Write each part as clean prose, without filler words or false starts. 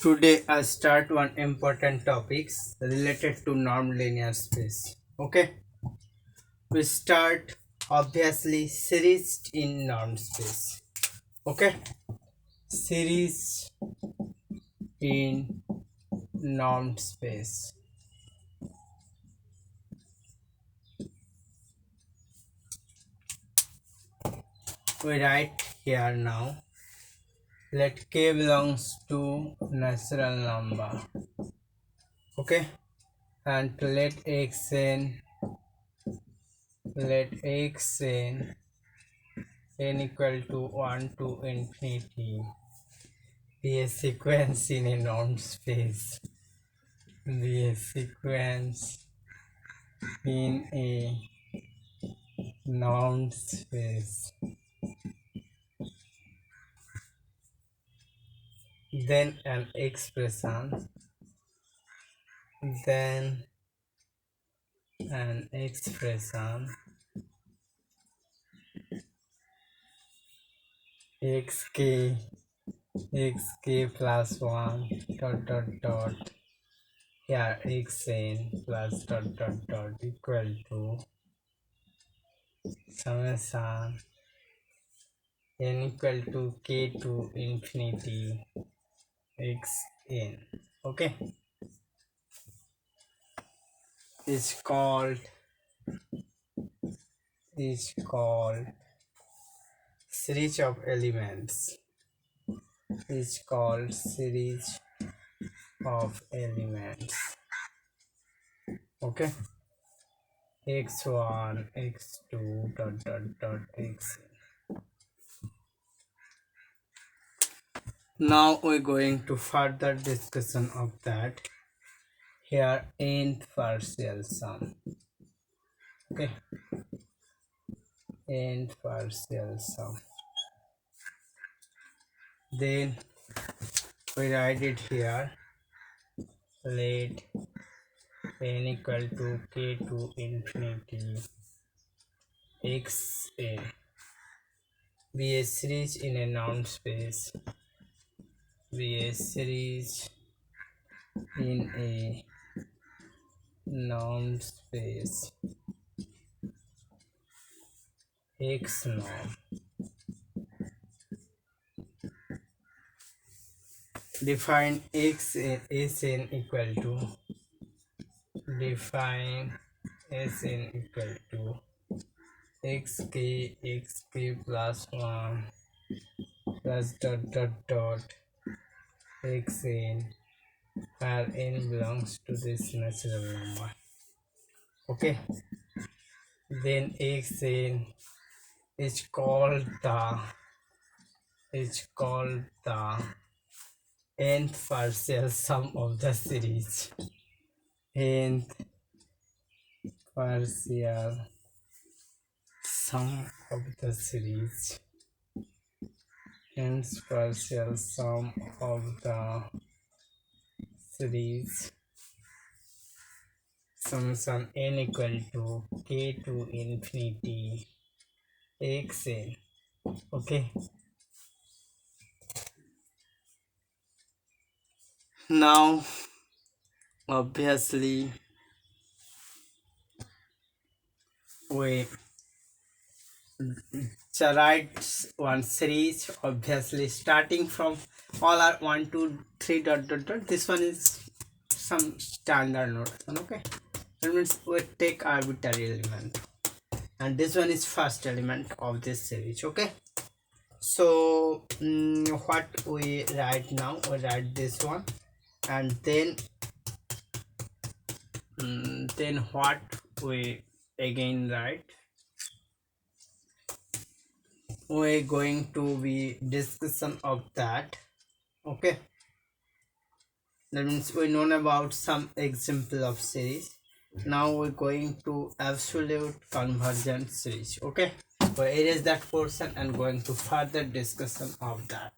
Today I start one important topics related to non-linear space. Okay, we start obviously series in norm space. Okay, series in norm space. We write here now. Let k belongs to natural number. Okay, and let x n equal to 1 to infinity be a sequence in a norm space. Be a sequence in a norm space. Then an expression. Then an expression xk xk plus 1 dot dot dot here xn plus dot dot dot equal to summation n equal to k to infinity xn. Okay, is called series of elements. Is called series of elements. Okay, x1 x2 dot dot dot x. Now we're going to further discussion of that. Here nth partial sum. Okay, nth partial sum. Then we write it here. Let n equal to k to infinity xn be a series in a norm space. Be a series in a norm space x norm. Define Sn equal to xk plus 1 plus dot dot dot xn where n belongs to this natural number. Okay, then xn is called the nth partial sum of the series. Nth partial sum of the series. Nth partial sum of the series. Summation n equal to k to infinity xn. Okay, now obviously we write one series, obviously starting from all are 1 2 3 dot dot dot. This one is some standard notation. Okay, that means we take arbitrary element and this one is first element of this series. Okay, so what we write now, we write this one and then what we again write, we're going to be discussion of that. Okay, that means we know about some example of series. Now we're going to absolute convergent series. Okay, we erase that portion and going to further discussion of that.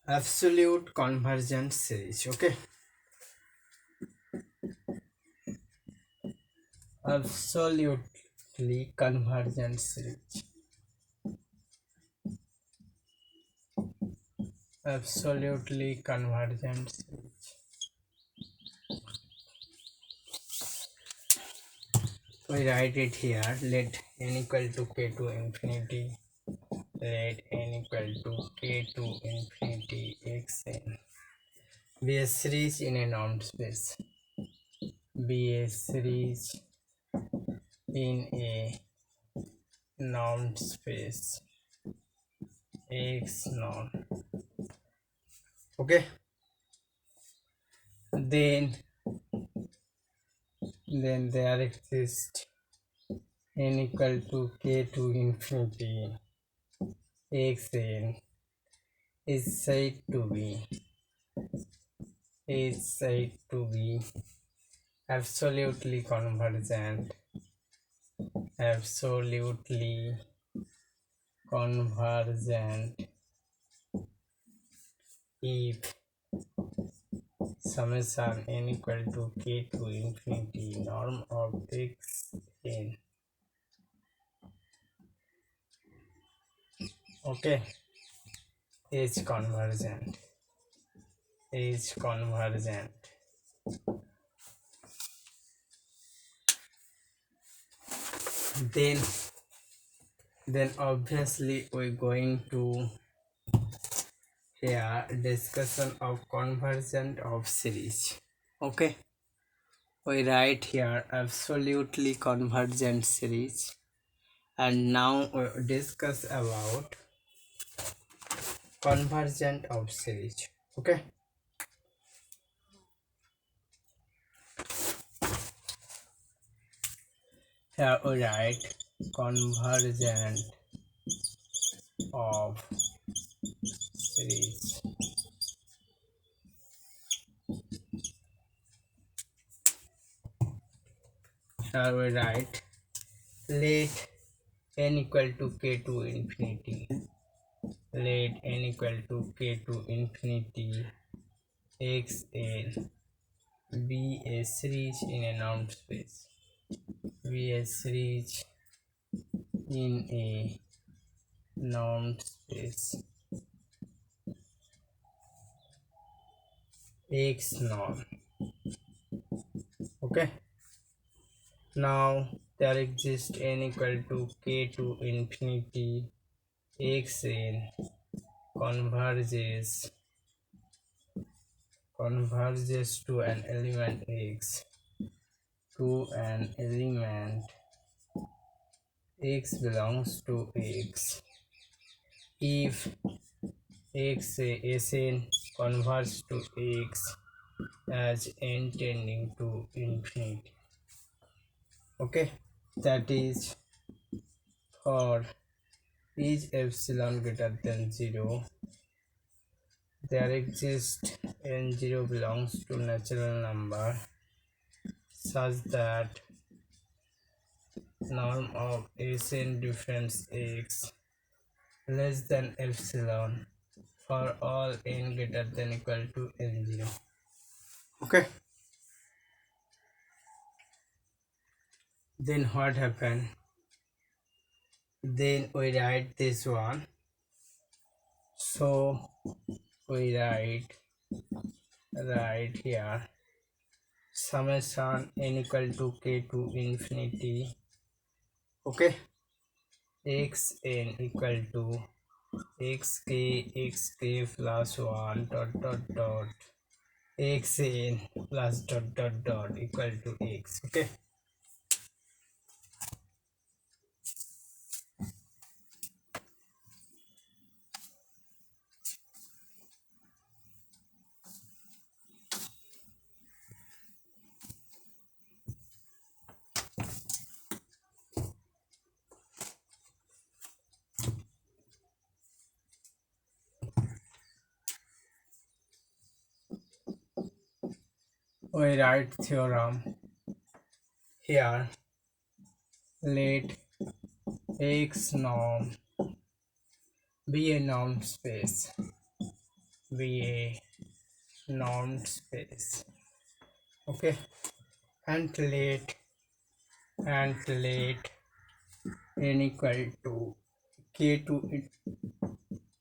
Absolute convergent series. Okay, absolutely convergent series. Absolutely convergent series. We write it here. Let n equal to k to infinity. Let n equal to k to infinity xn be a series in a normed space. Be a series in a normed space x norm. Okay. Then there exists n equal to k to infinity xn is said to be absolutely convergent, absolutely convergent if summation n equal to k to infinity norm of x n. Okay, is convergent. Then obviously we're going to here discussion of convergent of series. Okay, we write here absolutely convergent series, and now we discuss about convergent of series. Okay, here we write convergent of series. Here we write let n equal to k to infinity. Let n equal to k to infinity xn be a series in a normed space. Be a series in a normed space x norm. Okay, now there exists n equal to k to infinity xn converges to an element x, to an element x belongs to x if x Sn converges to x as n tending to infinity. Okay, that is for each epsilon greater than 0 there exists n0 belongs to natural number such that norm of Sn difference x less than epsilon for all n greater than equal to n0. Okay, then what happened? Then we write this one. So we write right here summation n equal to k to infinity. Okay, xn equal to xk plus 1 dot dot dot xn plus dot dot dot equal to x. Okay, we write theorem here. Let x norm be a normed space. Be a normed space. Okay, and let and let n equal to k to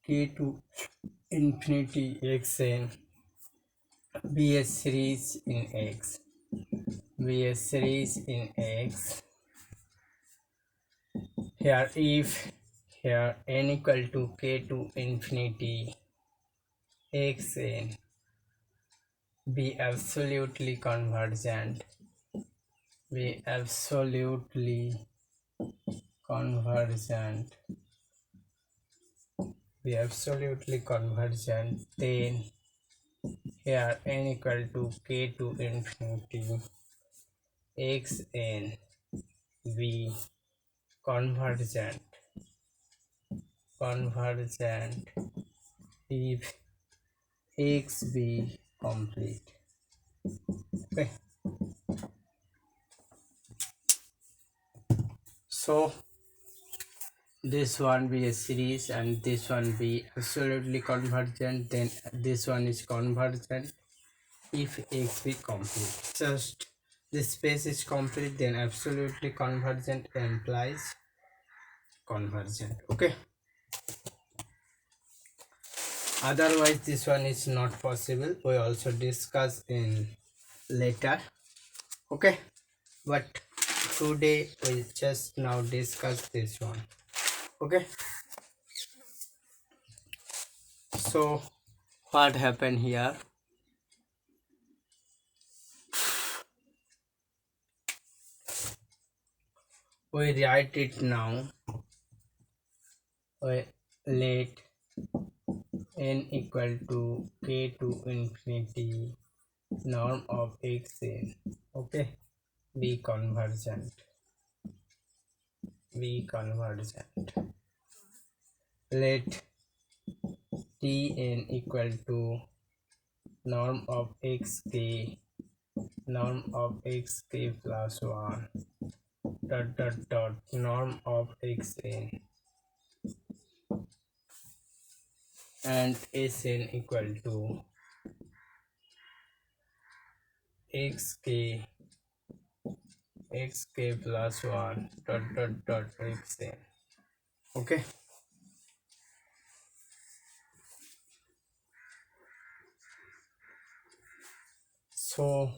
k to infinity xn be a series in x, be a series in x. Here if here n equal to k to infinity xn be absolutely convergent, be absolutely convergent, be absolutely convergent, then here n equal to k to infinity xn be convergent, convergent if x be complete. Okay, so this one be a series and this one be absolutely convergent, then this one is convergent if x be complete. Just this space is complete, then absolutely convergent implies convergent. Okay, otherwise this one is not possible, we also discuss in later. Okay, but today we'll just now discuss this one. Okay, so what happened here, we write it now. We let n equal to k to infinity norm of xn, okay, be convergent, be convergent. Let tn equal to norm of xk, norm of xk plus 1 dot dot dot norm of xn and sn equal to xk, xk plus 1 dot dot dot xn. Okay, so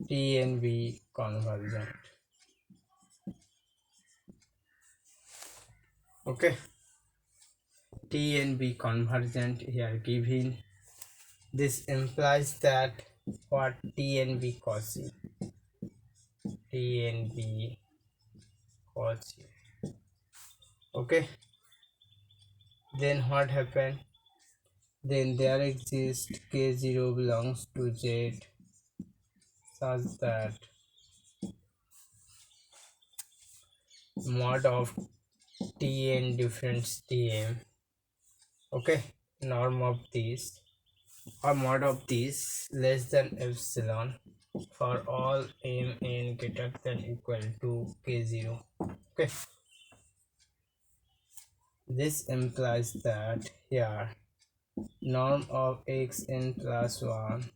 tn be convergent. Okay, tn be convergent here given. This implies that what tn be Cauchy, tn be Cauchy. Okay, then what happened, then there exists k0 belongs to z such that mod of tn difference tm, okay, norm of this or mod of this less than epsilon for all m n greater than equal to k0. Okay, this implies that here norm of xn plus 1,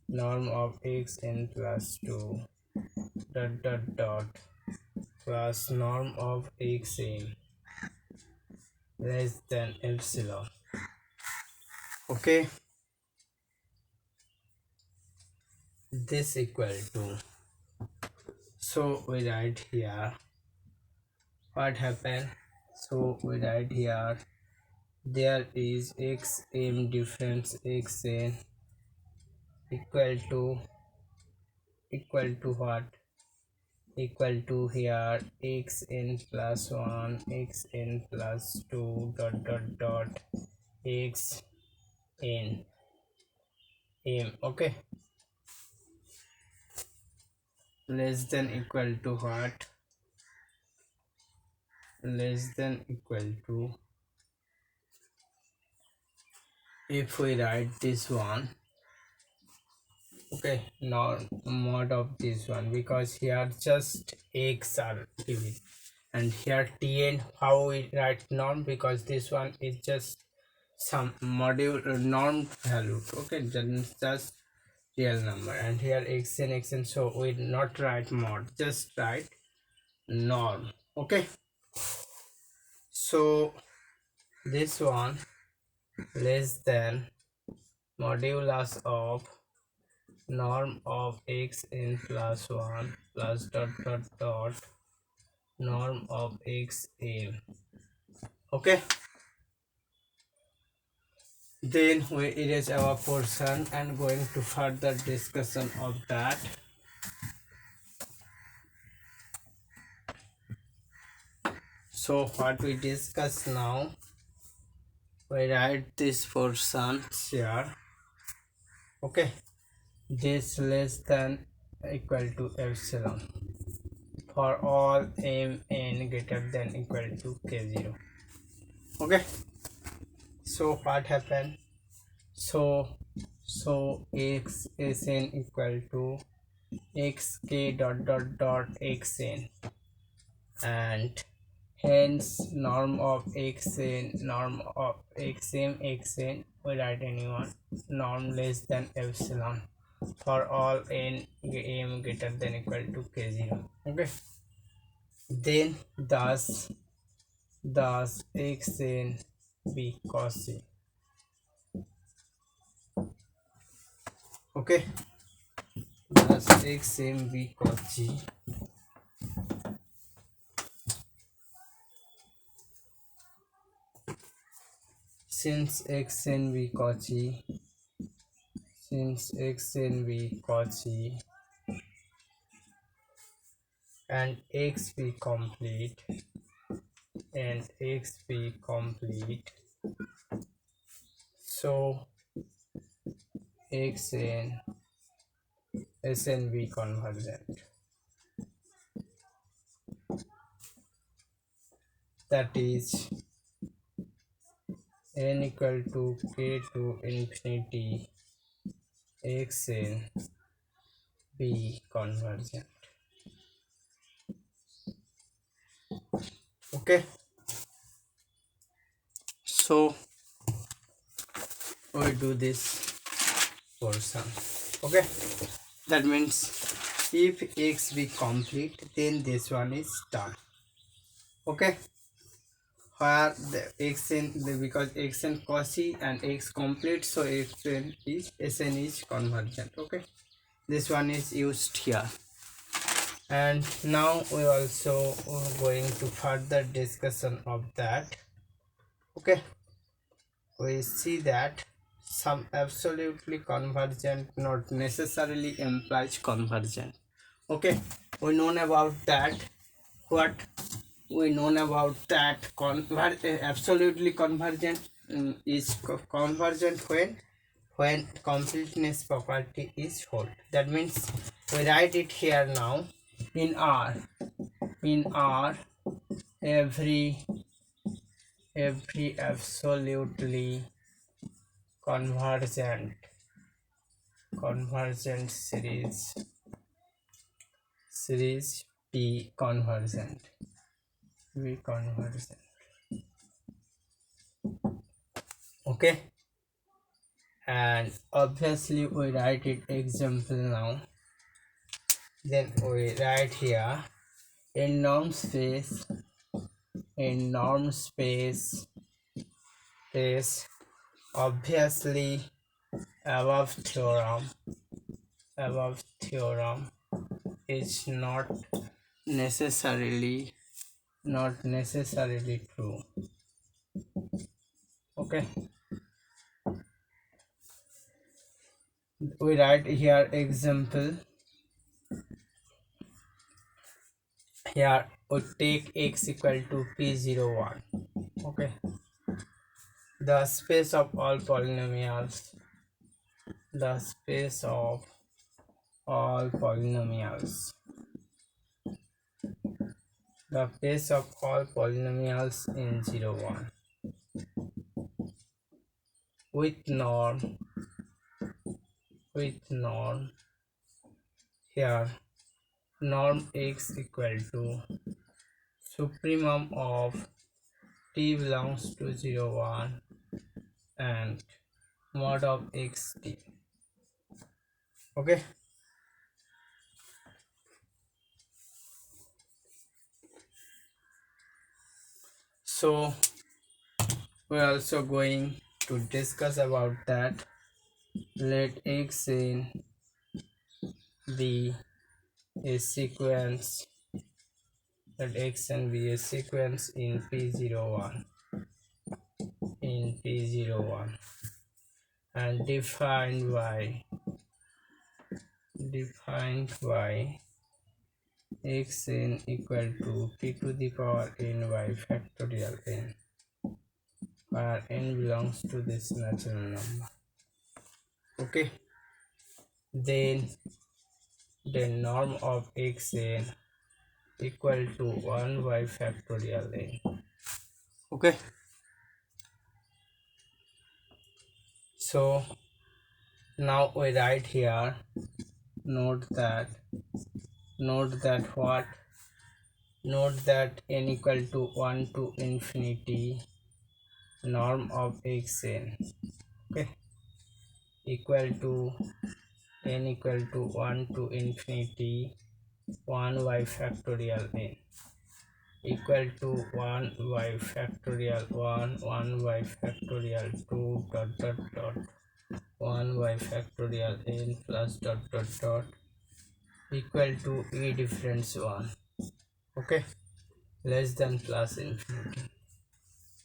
norm of xn plus 2 dot dot dot plus norm of xn less than epsilon. Okay, this equal to, so we write here what happened, so we write here there is xm difference xn equal to what, equal to here xn plus 1 xn plus 2 dot dot dot x n m. Okay, less than equal to what, less than equal to, if we write this one, okay, now mod of this one, because here just x are given and here tn, how we write norm, because this one is just some module norm value. Okay, then just real number, and here xn, so we not write mod, just write norm. Okay, so this one less than modulus of norm of x in plus 1 plus dot dot dot norm of x in. Okay, then we erase our portion and going to further discussion of that. So what we discuss now, we write this portion here. Okay, this less than equal to epsilon for all m n greater than equal to k0. Okay, so what happened, so x is n equal to xk dot dot dot xn, and hence norm of xn, norm of xn we write anyone, norm less than epsilon for all n m greater than equal to k0. Okay, then thus xn be cos c. Okay, thus xn be cos g, since xn be cos g, since xn be cos g and x be complete, and x be complete, so xn sn be convergent, that is n equal to k to infinity xn be convergent. Okay, so we do this portion. Okay, that means if x be complete, then this one is done. Okay, where the xn, because xn cosy and x complete, so xn is sn is convergent. Okay, this one is used here, and now we also going to further discussion of that. Okay, we see that some absolutely convergent not necessarily implies convergent. Okay, we known about that. What we known about that, absolutely convergent is convergent when completeness property is whole. That means we write it here now in R. In R, every absolutely convergent series be convergent, be convergent. Okay, and obviously we write it example now. Then we write here in norm space, in norm space is obviously above theorem is not necessarily true. Okay, we write here example. Here we take x equal to p01. Okay, the space of all polynomials, the space of all polynomials, the space of all polynomials in 01 with norm here norm x equal to supremum of t belongs to 01 and mod of xt. Okay, so we're also going to discuss about that. Let x in be a sequence, let x n be a sequence in p01, in p01, and defined by x n equal to p to the power n y factorial n, where n belongs to this natural number. Okay, then the norm of x n equal to 1 by factorial n. Okay, so now we write here, note that what, note that n equal to 1 to infinity norm of x n, okay, equal to n equal to 1 to infinity 1 by factorial n, equal to 1 by factorial 1, 1 by factorial 2 dot dot dot 1 by factorial n plus dot dot dot equal to e difference 1, okay, less than plus infinity.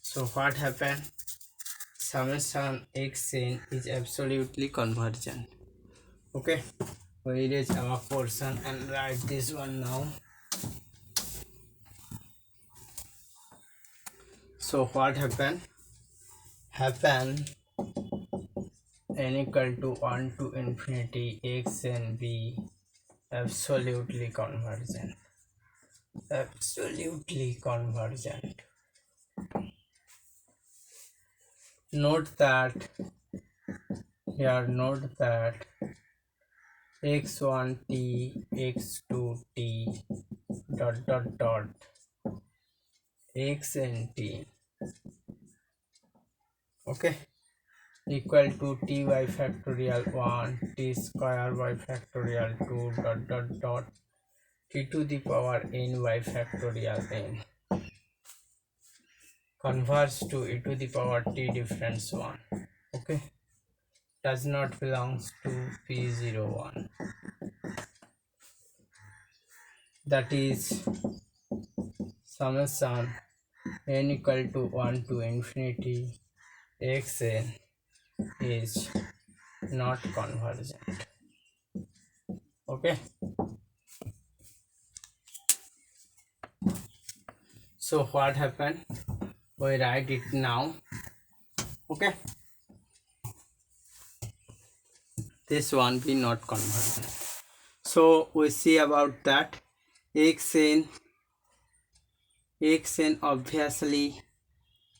So what happened? Summation x n is absolutely convergent. Okay, we erase our portion and write this one now. So what happened? N equal to 1 to infinity x and b absolutely convergent. Absolutely convergent. Note that here, note that x1t, x2t dot dot dot x and t, okay, equal to t by factorial 1, t square by factorial 2 dot dot dot t to the power n by factorial n converge to e to the power t difference 1, okay, does not belongs to p01, that is summation n equal to 1 to infinity xn is not convergent. Okay, so what happened? We write it now. Okay, this one be not convergent. So we see about that. xn obviously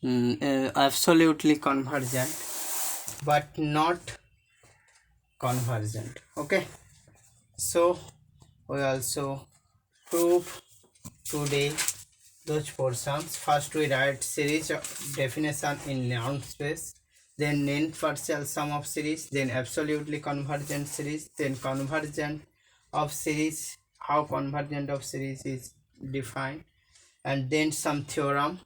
absolutely convergent but not convergent. Okay, so we also prove today those portions. First we write series definition in norm space, then n partial sum of series, then absolutely convergent series, then convergent of series, how convergent of series is defined, and then some theorem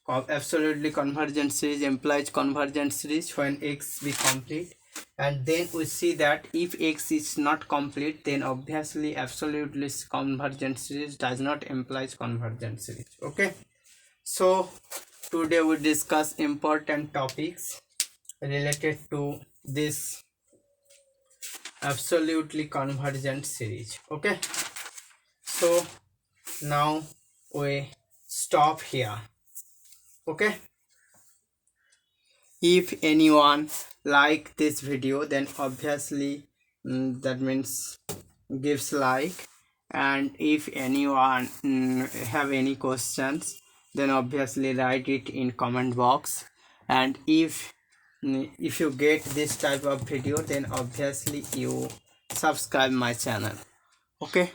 of absolutely convergent series implies convergent series when x be complete, and then we see that if x is not complete then obviously absolutely convergent series does not imply convergent series. Okay, so today we discuss important topics related to this absolutely convergent series. Okay, so now we stop here. Okay, if anyone like this video then obviously that means gives like, and if anyone have any questions then obviously write it in comment box, and if you get this type of video then obviously you subscribe my channel. Okay,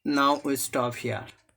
now we stop here.